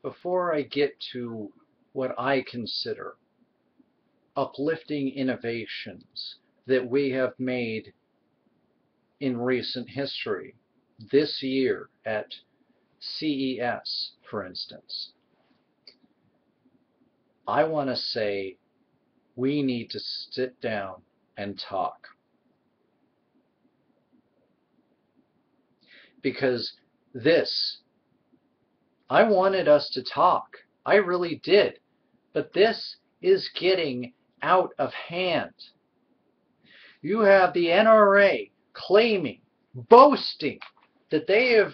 Before I get to what I consider uplifting innovations that we have made in recent history, this year at CES, for instance, I want to say we need to sit down and talk. Because I wanted us to talk. I really did. But this is getting out of hand. You have the NRA claiming, boasting, that they have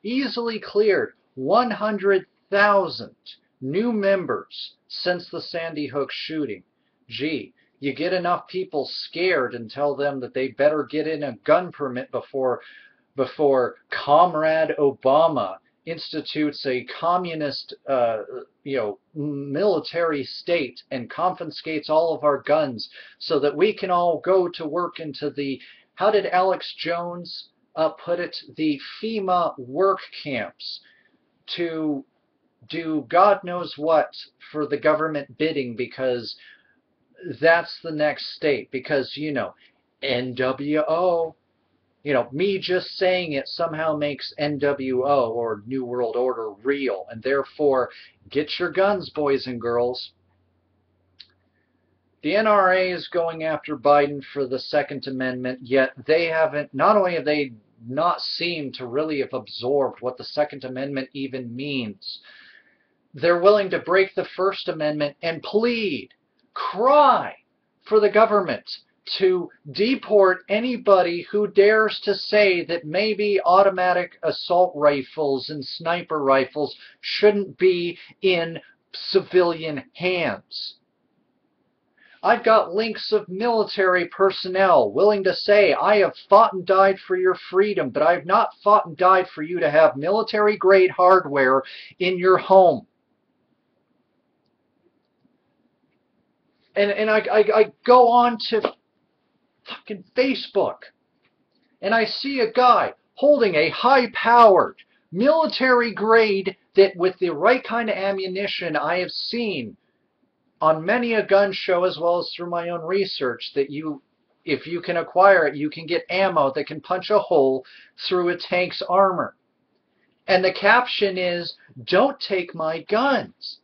easily cleared 100,000 new members since the Sandy Hook shooting. Gee, you get enough people scared and tell them that they better get in a gun permit before Comrade Obama institutes a communist, military state and confiscates all of our guns so that we can all go to work into the, how did Alex Jones put it, the FEMA work camps to do God knows what for the government bidding, because that's the next state, because, NWO. Me just saying it somehow makes NWO, or New World Order, real, and therefore, get your guns, boys and girls. The NRA is going after Biden for the Second Amendment, yet they haven't, not only have they not seemed to really have absorbed what the Second Amendment even means, they're willing to break the First Amendment and plead, cry for the government to deport anybody who dares to say that maybe automatic assault rifles and sniper rifles shouldn't be in civilian hands. I've got links of military personnel willing to say, I have fought and died for your freedom, but I have not fought and died for you to have military-grade hardware in your home. And I go on to fucking Facebook, and I see a guy holding a high-powered military grade that, with the right kind of ammunition, I have seen on many a gun show, as well as through my own research, that if you can acquire it, you can get ammo that can punch a hole through a tank's armor. And the caption is, "Don't take my guns."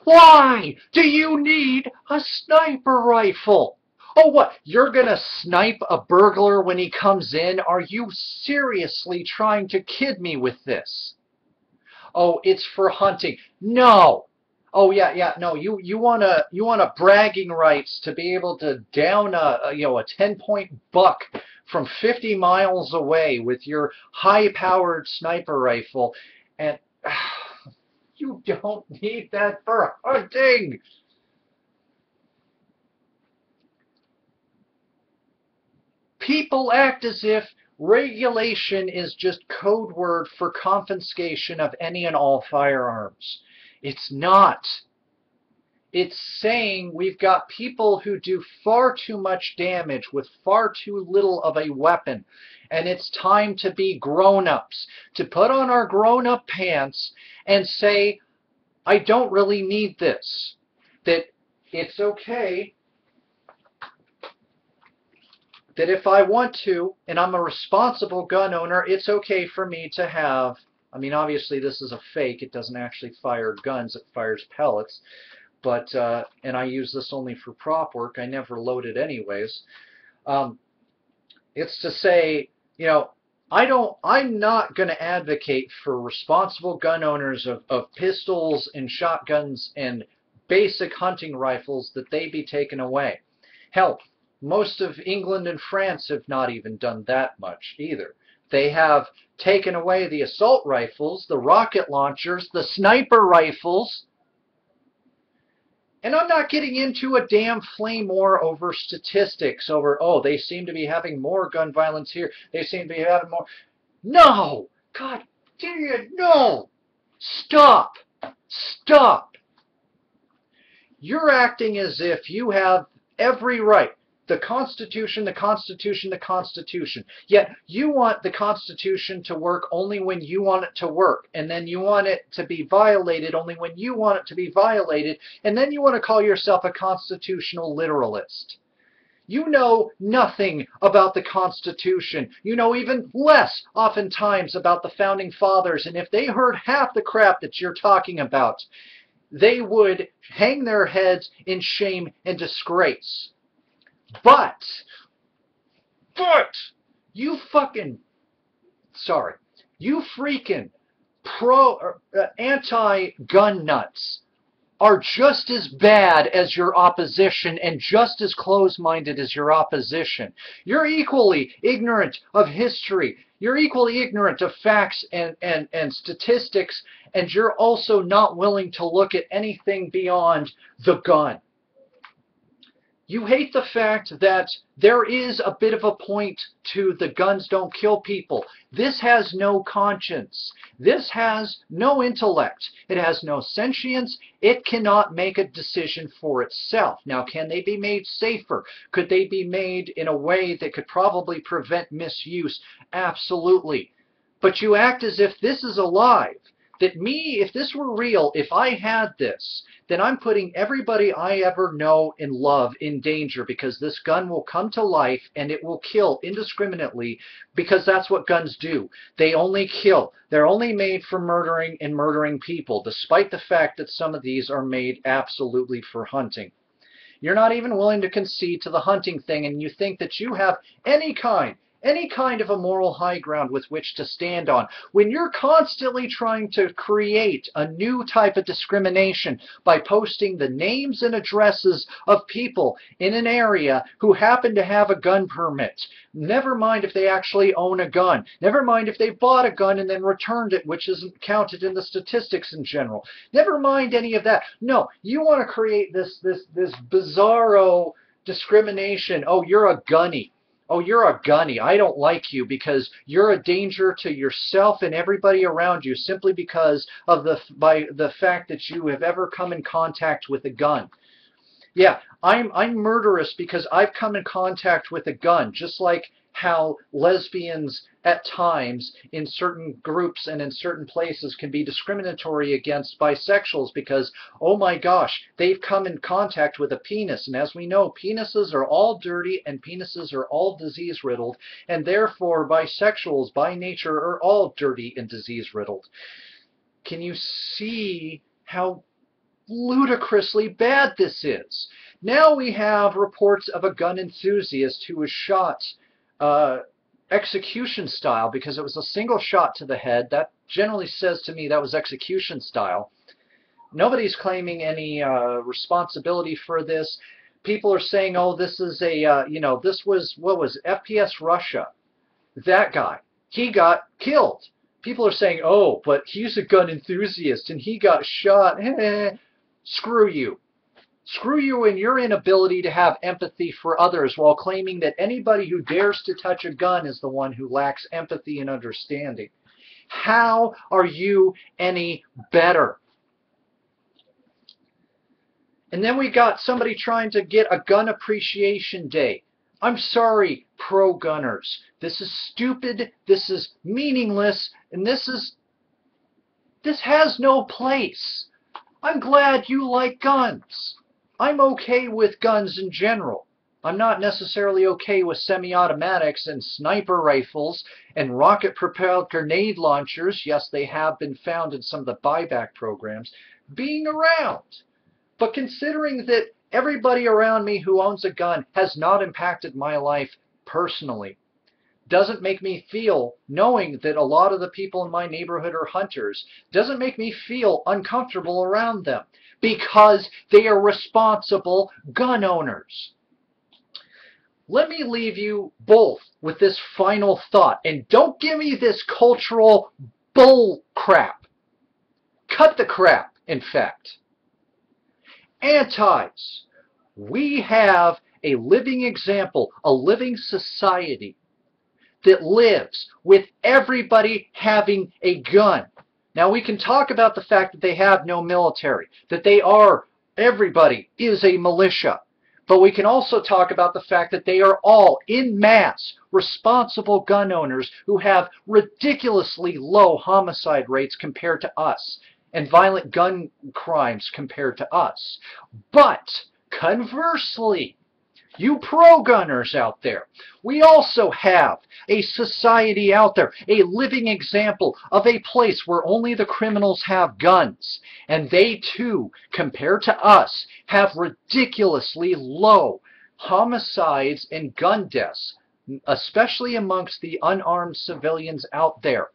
Why do you need a sniper rifle? Oh, what? You're going to snipe a burglar when he comes in? Are you seriously trying to kid me with this? Oh, it's for hunting. No. Oh, yeah, no. You want a bragging rights to be able to down a 10-point buck from 50 miles away with your high-powered sniper rifle, and you don't need that for hunting. People act as if regulation is just code word for confiscation of any and all firearms. It's not. It's saying we've got people who do far too much damage with far too little of a weapon, and it's time to be grown-ups, to put on our grown-up pants and say, I don't really need this. That it's okay, that if I want to, and I'm a responsible gun owner, it's okay for me to have, I mean, obviously this is a fake, it doesn't actually fire guns, it fires pellets, but, and I use this only for prop work, I never load it anyways. It's to say, I'm not going to advocate for responsible gun owners of pistols and shotguns and basic hunting rifles that they be taken away. Hell, most of England and France have not even done that much either. They have taken away the assault rifles, the rocket launchers, the sniper rifles. And I'm not getting into a damn flame war over statistics, over, oh, they seem to be having more gun violence here. They seem to be having more. No! God damn it, no! Stop! Stop! You're acting as if you have every right. The Constitution, the Constitution, the Constitution. Yet you want the Constitution to work only when you want it to work. And then you want it to be violated only when you want it to be violated. And then you want to call yourself a constitutional literalist. You know nothing about the Constitution. You know even less, oftentimes, about the Founding Fathers. And if they heard half the crap that you're talking about, they would hang their heads in shame and disgrace. But, you freaking anti-gun nuts are just as bad as your opposition and just as close-minded as your opposition. You're equally ignorant of history. You're equally ignorant of facts and statistics, and you're also not willing to look at anything beyond the gun. You hate the fact that there is a bit of a point to the guns don't kill people. This has no conscience. This has no intellect. It has no sentience. It cannot make a decision for itself. Now, can they be made safer? Could they be made in a way that could probably prevent misuse? Absolutely. But you act as if this is alive. That me, if this were real, if I had this, then I'm putting everybody I ever know and love in danger, because this gun will come to life and it will kill indiscriminately, because that's what guns do. They only kill. They're only made for murdering and murdering people, despite the fact that some of these are made absolutely for hunting. You're not even willing to concede to the hunting thing, and you think that you have any kind of a moral high ground with which to stand on, when you're constantly trying to create a new type of discrimination by posting the names and addresses of people in an area who happen to have a gun permit. Never mind if they actually own a gun. Never mind if they bought a gun and then returned it, which isn't counted in the statistics in general. Never mind any of that. No, you want to create this bizarro discrimination. Oh, you're a gunny. Oh, you're a gunny. I don't like you because you're a danger to yourself and everybody around you simply because of the fact that you have ever come in contact with a gun. Yeah, I'm murderous because I've come in contact with a gun, just like how lesbians at times in certain groups and in certain places can be discriminatory against bisexuals because, oh my gosh, they've come in contact with a penis. And as we know, penises are all dirty and penises are all disease-riddled, and therefore bisexuals by nature are all dirty and disease-riddled. Can you see how ludicrously bad this is? Now we have reports of a gun enthusiast who was shot execution style because it was a single shot to the head. That generally says to me that was execution style. Nobody's claiming any responsibility for this. People are saying, oh, this is a, this was, what was it? FPS Russia. That guy, he got killed. People are saying, oh, but he's a gun enthusiast and he got shot. Screw you. Screw you and your inability to have empathy for others while claiming that anybody who dares to touch a gun is the one who lacks empathy and understanding. How are you any better? And then we got somebody trying to get a gun appreciation day. I'm sorry, pro-gunners. This is stupid, this is meaningless, and this has no place. I'm glad you like guns. I'm okay with guns in general. I'm not necessarily okay with semi-automatics and sniper rifles and rocket-propelled grenade launchers. Yes, they have been found in some of the buyback programs being around. But considering that everybody around me who owns a gun has not impacted my life personally, doesn't make me feel, knowing that a lot of the people in my neighborhood are hunters, doesn't make me feel uncomfortable around them because they are responsible gun owners. Let me leave you both with this final thought, and don't give me this cultural bull crap. Cut the crap, in fact. Antis, we have a living example, a living society that lives with everybody having a gun. Now we can talk about the fact that they have no military, that everybody is a militia. But we can also talk about the fact that they are all, in mass, responsible gun owners who have ridiculously low homicide rates compared to us, and violent gun crimes compared to us. But, conversely, you pro-gunners out there, we also have a society out there, a living example of a place where only the criminals have guns. And they too, compared to us, have ridiculously low homicides and gun deaths, especially amongst the unarmed civilians out there.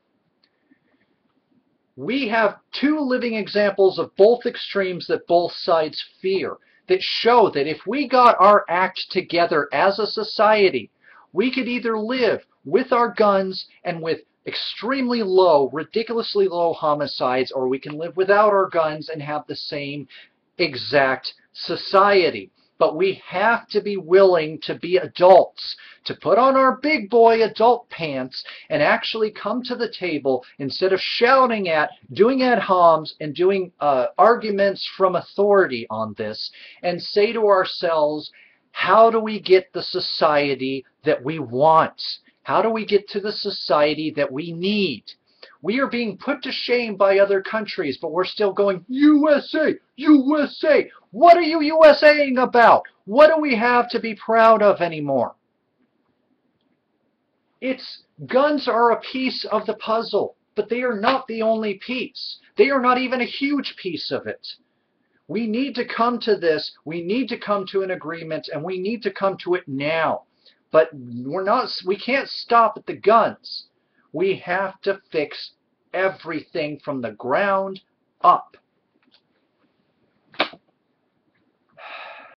We have two living examples of both extremes that both sides fear, that show that if we got our act together as a society, we could either live with our guns and with extremely low, ridiculously low homicides, or we can live without our guns and have the same exact society. But we have to be willing to be adults, to put on our big boy adult pants and actually come to the table instead of shouting at, doing ad homs, and doing arguments from authority on this, and say to ourselves, how do we get the society that we want? How do we get to the society that we need? We are being put to shame by other countries, but we're still going, USA, USA. What are you USAing about? What do we have to be proud of anymore? Guns are a piece of the puzzle, but they are not the only piece. They are not even a huge piece of it. We need to come to this. We need to come to an agreement, and we need to come to it now. But we can't stop at the guns. We have to fix everything from the ground up.